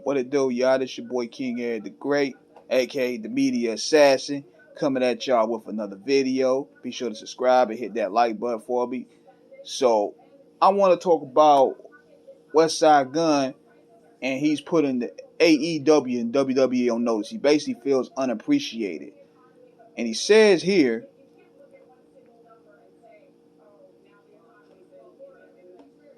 What it do, y'all? This your boy King Ed the Great, aka the Media Assassin, coming at y'all with another video. Be sure to subscribe and hit that like button for me. So, I want to talk about Westside Gunn, and he's putting the AEW and WWE on notice. He basically feels unappreciated. And he says here,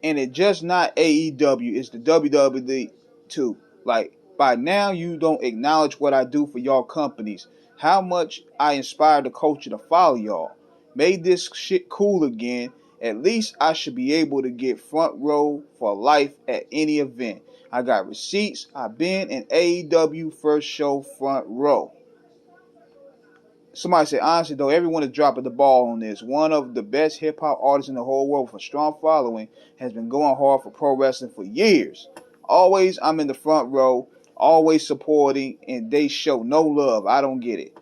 and it's just not AEW, it's the WWE too. Like, by now you don't acknowledge what I do for y'all companies. How much I inspire the culture to follow y'all. Made this shit cool again. At least I should be able to get front row for life at any event. I got receipts. I've been in AEW first show front row. Somebody said, honestly though, everyone is dropping the ball on this. One of the best hip hop artists in the whole world with a strong following has been going hard for pro wrestling for years. Always I'm in the front row, always supporting, and they show no love. I don't get it.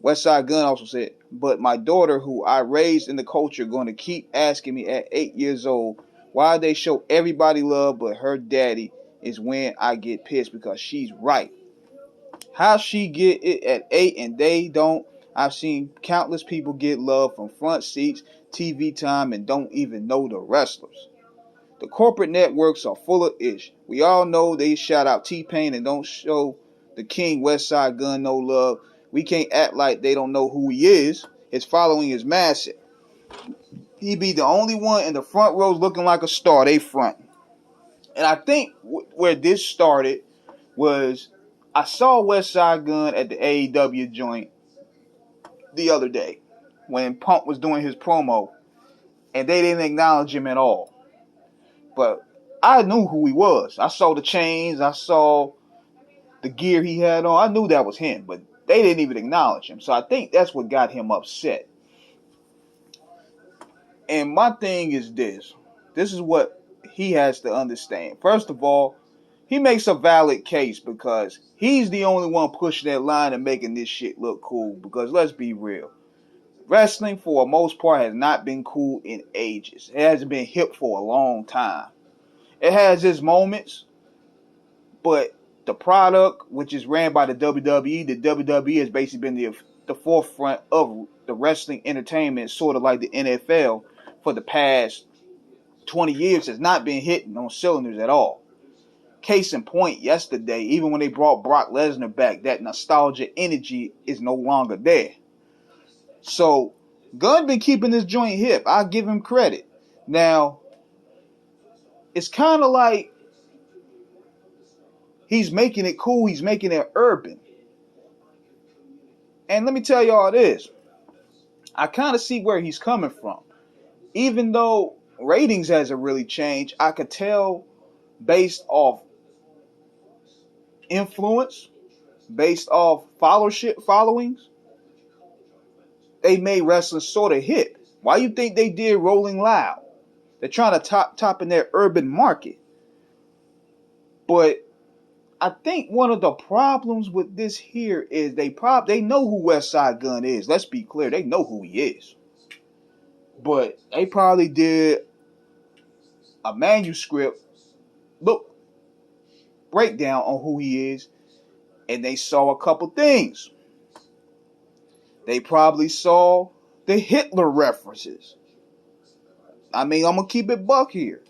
Westside Gunn also said, but my daughter, who I raised in the culture, going to keep asking me at 8 years old why they show everybody love but her daddy, is when I get pissed because she's right. How she get it at 8 and they don't? I've seen countless people get love from front seats, TV time, and don't even know the wrestlers. The corporate networks are full of ish. We all know they shout out T-Pain and don't show the king Westside Gunn no love. We can't act like they don't know who he is. His following is massive. He be the only one in the front rows looking like a star. They front. And I think where this started was I saw Westside Gunn at the AEW joint the other day when Punk was doing his promo, and they didn't acknowledge him at all. But I knew who he was. I saw the chains. I saw the gear he had on. I knew that was him, but they didn't even acknowledge him. So I think that's what got him upset. And my thing is this. This is what he has to understand. First of all, he makes a valid case because he's the only one pushing that line and making this shit look cool. Because let's be real. Wrestling, for the most part, has not been cool in ages. It hasn't been hip for a long time. It has its moments, but the product, which is ran by the WWE, the WWE has basically been the forefront of the wrestling entertainment, sort of like the NFL, for the past 20 years, has not been hitting on cylinders at all. Case in point, yesterday, even when they brought Brock Lesnar back, that nostalgia energy is no longer there. So, Gunn been keeping this joint hip. I'll give him credit. Now, it's kind of like he's making it cool. He's making it urban. And let me tell y'all this. I kind of see where he's coming from. Even though ratings hasn't really changed, I could tell based off influence, based off followings, they made wrestling sort of hip. Why you think they did Rolling Loud? They're trying to top in their urban market. But I think one of the problems with this here is they know who Westside Gunn is. Let's be clear, they know who he is. But they probably did a manuscript breakdown on who he is, and they saw a couple things. They probably saw the Hitler references. I mean, I'm going to keep it buck here.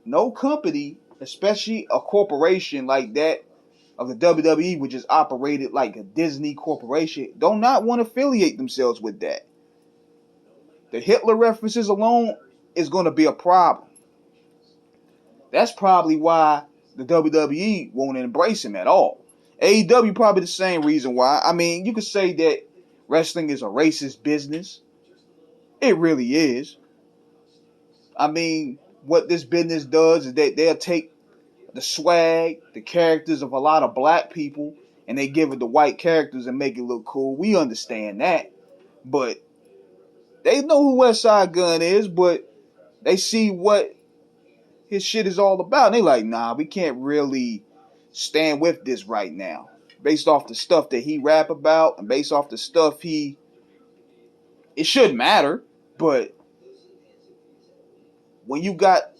No company, especially a corporation like that of the WWE, which is operated like a Disney corporation, do not want to affiliate themselves with that. The Hitler references alone is going to be a problem. That's probably why the WWE won't embrace him at all. AEW probably the same reason why. I mean, you could say that wrestling is a racist business. It really is. I mean, what this business does is that they'll take the swag, the characters of a lot of black people, and they give it to white characters and make it look cool. We understand that. But they know who Westside Gunn is, but they see what his shit is all about. And they like, nah, we can't really stand with this right now. Based off the stuff that he rap about and based off the stuff it shouldn't matter, but when you got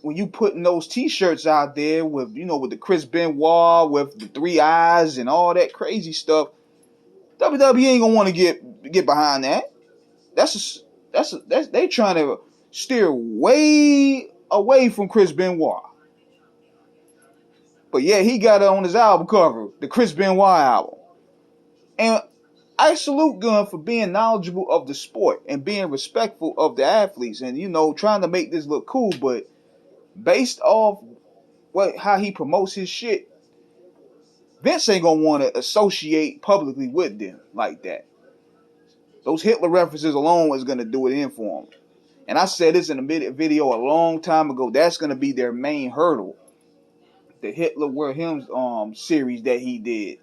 when you putting those T-shirts out there with, with the Chris Benoit, with the 3 eyes and all that crazy stuff, WWE ain't gonna want to get behind that. That's they trying to steer way away from Chris Benoit. But yeah, he got it on his album cover, the Chris Benoit album. And I salute Gunn for being knowledgeable of the sport and being respectful of the athletes and, trying to make this look cool. But based off how he promotes his shit, Vince ain't gonna want to associate publicly with them like that. Those Hitler references alone is gonna do it in for him. And I said this in a video a long time ago. That's gonna be their main hurdle. The Hitler Were Hymns series that he did.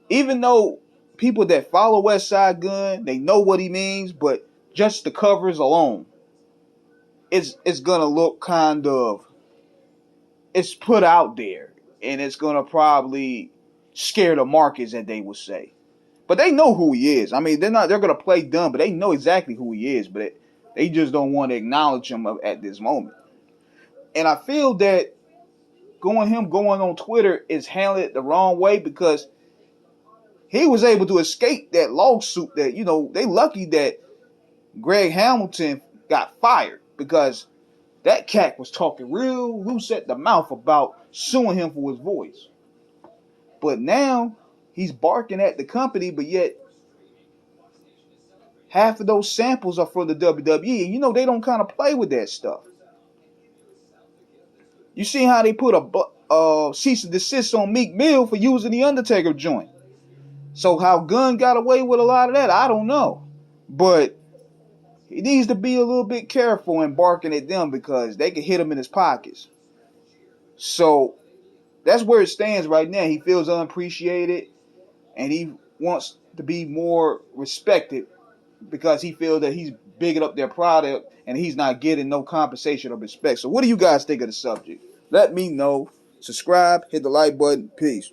Even though people that follow Westside Gunn, they know what he means, but just the covers alone, it's gonna look kind of, it's put out there, and it's gonna probably scare the markets, as they would say. But they know who he is. I mean, they're gonna play dumb, but they know exactly who he is. But they just don't want to acknowledge him at this moment. And I feel that going on Twitter is handled the wrong way, because he was able to escape that lawsuit. That they lucky that Greg Hamilton got fired, because that cat was talking real loose at the mouth about suing him for his voice. But now he's barking at the company, but yet half of those samples are for the WWE. And they don't kind of play with that stuff. You see how they put a cease and desist on Meek Mill for using the Undertaker joint. So how Gunn got away with a lot of that, I don't know. But he needs to be a little bit careful in barking at them, because they can hit him in his pockets. So that's where it stands right now. He feels unappreciated, and he wants to be more respected, because he feels that he's bigging up their product and he's not getting no compensation or respect. So what do you guys think of the subject? Let me know. Subscribe, hit the like button. Peace.